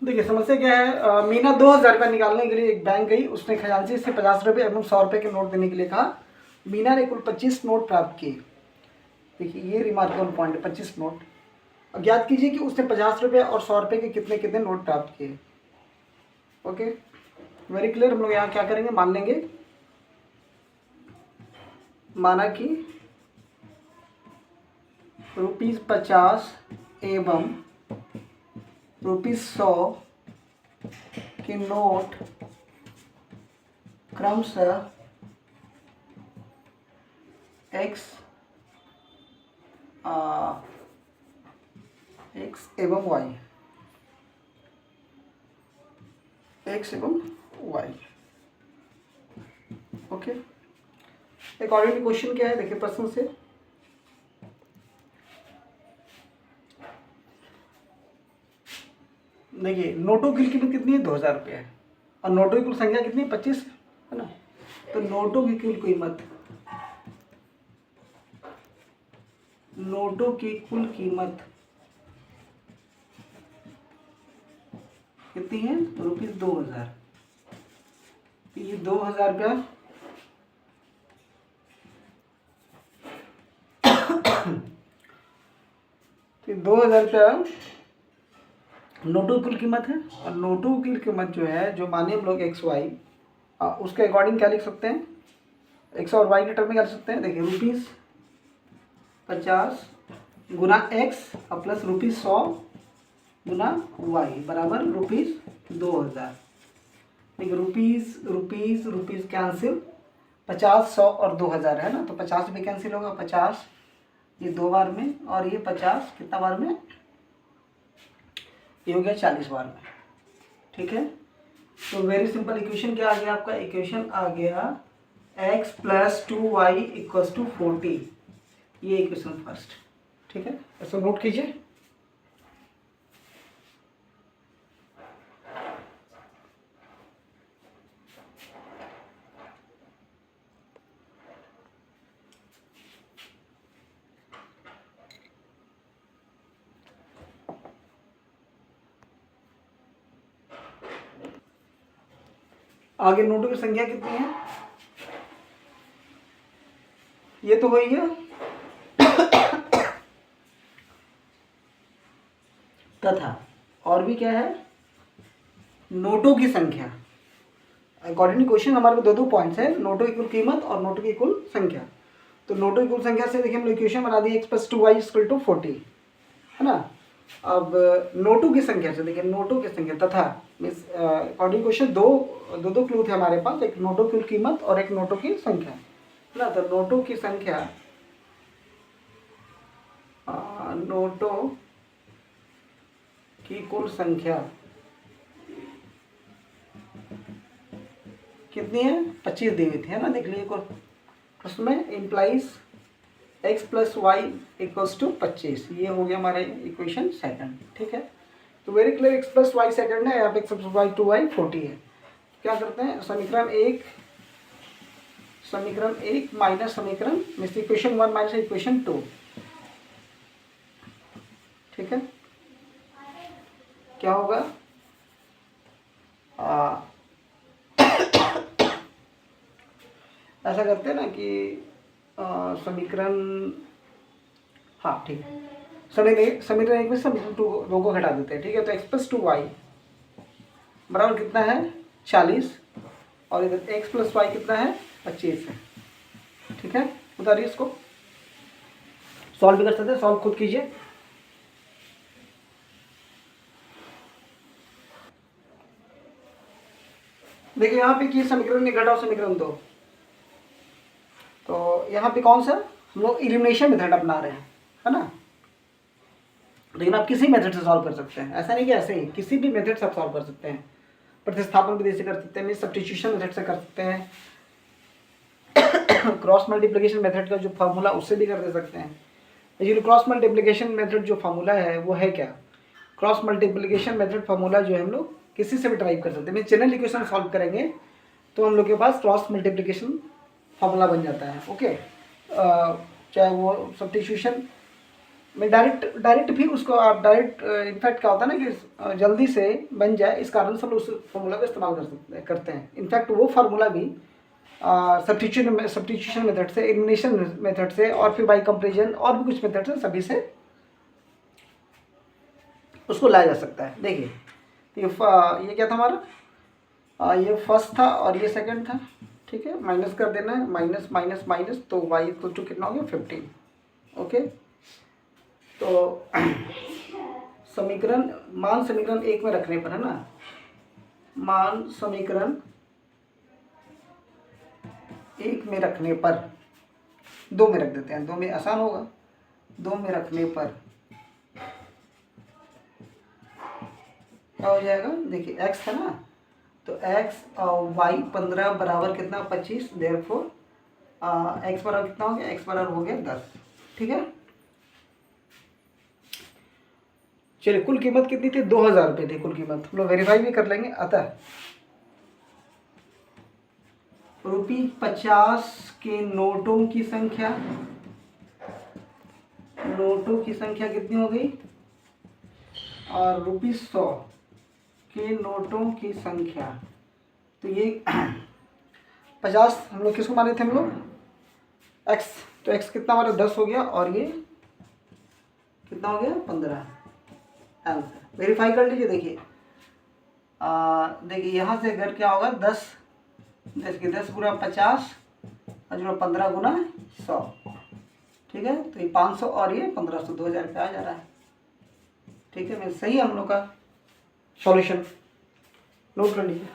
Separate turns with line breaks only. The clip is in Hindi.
देखिए समस्या क्या है, मीना 2000 रुपये निकालने के लिए एक बैंक गई। उसने खजांची से 50 रुपये एवं 100 रुपये के नोट देने के लिए कहा। मीना ने कुल 25 नोट प्राप्त किए। देखिए ये रिमार्केबल पॉइंट है, 25 नोट। अब ज्ञात कीजिए कि उसने 50 रुपये और 100 रुपये के कितने कितने नोट प्राप्त किए। Okay, very clear. हम लोग यहाँ क्या करेंगे, मान लेंगे, माना कि ₹50 एवं ₹100 के नोट क्रमशः एक्स एवं वाई, एक्स एवं वाई। ओके, अकॉर्डिंग क्वेश्चन क्या है, देखिए प्रश्न से देखिए नोटों की कीमत कितनी है, 2000 रुपये है, और नोटों की कुल संख्या कितनी है, 25 है ना। तो नोटों की कुल कीमत, नोटों की कुल कीमत कितनी है, ₹2000। ये 2000 रुपया तो 2000 रुपया नोटों की कुल कीमत है। और नोटों की कीमत जो है, जो माने हम लोग एक्स वाई, उसके अकॉर्डिंग क्या लिख सकते हैं, एक्स और वाई के टर्म में क्या लिख सकते हैं। देखिए ₹50 गुना एक्स और प्लस ₹100 गुना वाई बराबर ₹2000। देखिए रुपीज़ कैंसिल, 50, 100 और 2000 है ना, तो 50 भी कैंसिल होगा, 50 ये 2 बार में, और ये 50 कितना बार में, ये हो गया 40 बार में। ठीक है, तो वेरी सिंपल इक्वेशन क्या आ गया आपका, इक्वेशन आ गया x + 2y = 40। ये इक्वेशन फर्स्ट। ठीक है, इसको नोट कीजिए। आगे नोटों की संख्या कितनी है, ये तो वही है, तथा और भी क्या है, नोटों की संख्या। अकॉर्डिंग टू क्वेश्चन हमारे पास दो पॉइंट्स है, नोटों की कुल कीमत और नोटों की कुल संख्या। तो नोटों की कुल संख्या से देखिए हम इक्वेशन बना दी, x + 2y = 40 है ना। अब नोटों की संख्या से देखिए, नोटों की संख्या तथा मीन्स अकॉर्डिंग क्वेश्चन दो क्लू थे हमारे पास, एक नोटों की कीमत और एक नोटों की संख्या है ना। तो नोटों की संख्या, नोटों की कुल संख्या कितनी है, 25 दी हुई थी है ना। देख लीजिए प्रश्न में, इम्प्लाइज x + y = 25। ये हो गया हमारे इक्वेशन सेकंड। ठीक है, तो very clear, x + y second है, यहाँ पे x + y 2y 40 है। क्या करते हैं, समीकरण एक माइनस समीकरण मीन्स इक्वेशन 1 माइनस इक्वेशन 2। ठीक है, क्या होगा, ऐसा करते हैं ना कि समीकरण, हाँ ठीक है, समीकरण एक में समीकरण 2 को घटा देते हैं। ठीक है, तो x + 2y बराबर कितना है, 40, और इधर x + y कितना है, 25 है। ठीक है, उतारिए इसको, सॉल्व भी कर सकते हैं, सॉल्व खुद कीजिए। देखिए यहाँ पे कि समीकरण में घटाओ समीकरण 2, तो यहाँ पे कौन सा हम लोग एलिमिनेशन मेथड अपना रहे हैं है ना। लेकिन आप किसी मेथड से सॉल्व कर सकते हैं, ऐसा नहीं कि ऐसे ही, किसी भी मेथड से आप सॉल्व कर सकते हैं। प्रतिस्थापन विधि से कर सकते हैं, सब्स्टिट्यूशन मेथड से कर सकते हैं, क्रॉस मल्टीप्लिकेशन मेथड का जो फार्मूला उससे भी कर दे सकते हैं। एक्चुअली क्रॉस मल्टीप्लिकेशन मेथड जो फार्मूला है वो है क्या, क्रॉस मल्टीप्लिकेशन मेथड फार्मूला जो है हम लोग किसी से भी ड्राइव कर सकते हैं। जनरल इक्वेशन सॉल्व करेंगे तो हम लोग के पास क्रॉस मल्टीप्लिकेशन फार्मूला बन जाता है। ओके, चाहे वो सब्स्टिट्यूशन मैं डायरेक्ट भी उसको आप डायरेक्ट इनफैक्ट क्या होता है ना कि जल्दी से बन जाए, इस कारण से हम लोग उस फार्मूला का इस्तेमाल करते हैं। इनफैक्ट वो फार्मूला भी सब्स्टिट्यूशन मेथड से, एलिमिनेशन मेथड से, और फिर बाई कंपेरिजन और भी कुछ मेथड से, सभी से उसको लाया जा सकता है। देखिए ये क्या था हमारा, ये फर्स्ट था और ये सेकंड था, ठीक है। माइनस कर देना है, माइनस माइनस माइनस, तो y इक्वल टू कितना हो गया 15। ओके, तो मान समीकरण 1 में रखने पर, है ना, मान समीकरण 1 में रखने पर, 2 में रख देते हैं, 2 में आसान होगा। 2 में रखने पर क्या हो जाएगा, देखिए x है ना, तो x और y 15 बराबर कितना 25, देयरफॉर x बराबर कितना हो गया, x बराबर हो गया 10, ठीक है। चलिए कुल कीमत कितनी थी, 2000 रुपये थी कुल कीमत, हम लोग वेरीफाई भी कर लेंगे। अतः ₹50 के नोटों की संख्या, कितनी हो गई, और ₹100 के नोटों की संख्या, तो ये 50 हम लोग किसको माने थे हम लोग, x, तो x कितना हमारा 10 हो गया, और ये कितना हो गया 15। आंसर वेरीफाई कर लीजिए। देखिए देखिए यहाँ से अगर क्या होगा, 10 गुना 50 और जो 15 गुना 100, ठीक है। तो ये 500 और ये 1500, 2000 रुपये आ जा रहा है, ठीक है। मैं सही हम लोग का सॉल्यूशन नोट कर लीजिए।